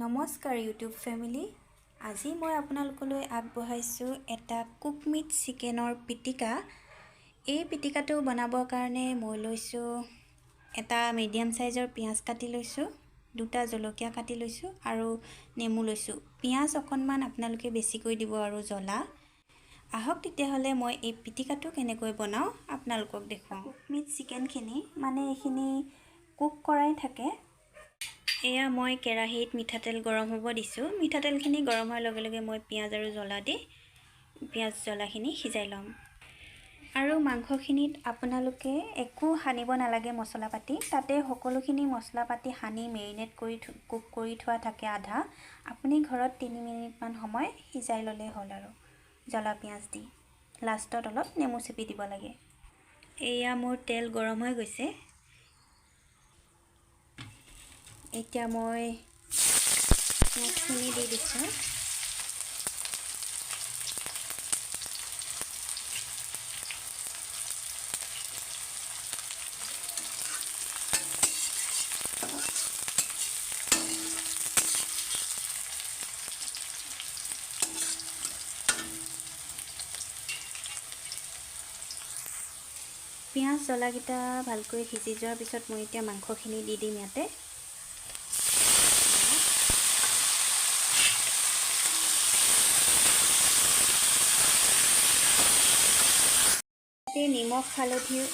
নমস্কাৰ YouTube family. আজি মই আপোনালোকলৈ আগবঢ়াইছোঁ এটা কুক মিট চিকেনৰ পিটিকা। এই পিটিকাটো বনাবৰ কাৰণে মই লৈছোঁ এটা মিডিয়াম সাইজৰ পিঁয়াজ কাটি লৈছোঁ, দুটা জলকীয়া কাটি লৈছোঁ আৰু নেমু লৈছোঁ। পিঁয়াজ অকণমান আপোনালোকে বেছিকৈ দিব আৰু জ্বলা। আহক তেতিয়াহ'লে মই এই পিটিকাটো কেনেকৈ বনাওঁ আপোনালোকক দেখুৱাওঁ। কুক মিট চিকেনখিনি মানে এইখিনি কুক কৰাই থাকে। এয়া মই কেৰাহীত মিঠাতেল গৰম হ'ব দিছোঁ। মিঠাতেলখিনি গৰম হোৱাৰ লগে লগে মই পিঁয়াজ আৰু জ্বলা দি জ্বলাখিনি সিজাই ল'ম। আৰু মাংসখিনিত আপোনালোকে একো সানিব নালাগে মছলা পাতি। তাতে সকলোখিনি মছলা পাতি সানি মেৰিনেট কৰি কুক কৰি থোৱা থাকে আধা। আপুনি ঘৰত 3 মিনিটমান সময় সিজাই ল'লেই হ'ল আৰু জ্বলা পিঁয়াজ দি। লাষ্টত অলপ নেমু চেপি দিব লাগে। এয়া মোৰ তেল গৰম হৈ গৈছে। এতিয়া মই পিঁয়াজখিনি দি দিছোঁ। পিঁয়াজ জ্বলাকেইটা ভালকৈ সিজি যোৱাৰ পিছত মই এতিয়া মাংসখিনি দি দিম ইয়াতে। নিমখ হালধিও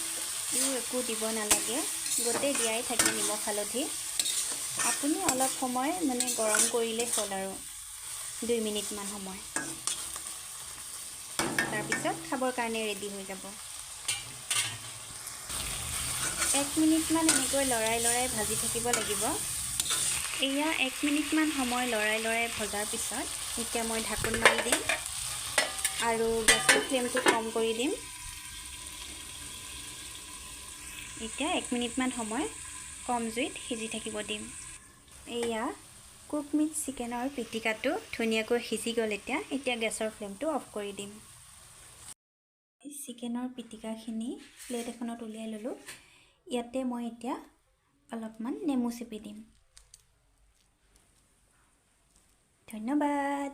একো দিব নালাগে, গোটেই দিয়াই থাকে নিমখ হালধি। আপুনি অলপ সময় গৰম কৰিলেই হ'ল আৰু 2 মিনিটমান সময়। তাৰপিছত খাবৰ কাৰণে ৰেডি হৈ যাব। 1 মিনিটমান এনেকৈ লৰাই ভাজি থাকিব লাগিব। এয়া 1 মিনিটমান সময় লৰাই ভজাৰ পিছত এতিয়া মই ঢাকোন মাৰি দিম আৰু গেছৰ ফ্লেমটো কম কৰি দিম। এতিয়া 1 মিনিটমান সময় কম জুইত সিজি থাকিব দিম। এয়া কুক মিট চিকেনৰ পিটিকাটো ধুনীয়াকৈ সিজি গ'ল। এতিয়া গেছৰ ফ্লেমটো অফ কৰি দিম। চিকেনৰ পিটিকাখিনি প্লেট এখনত উলিয়াই ল'লোঁ। ইয়াতে মই এতিয়া অলপমান নেমু চেপি দিম। ধন্যবাদ।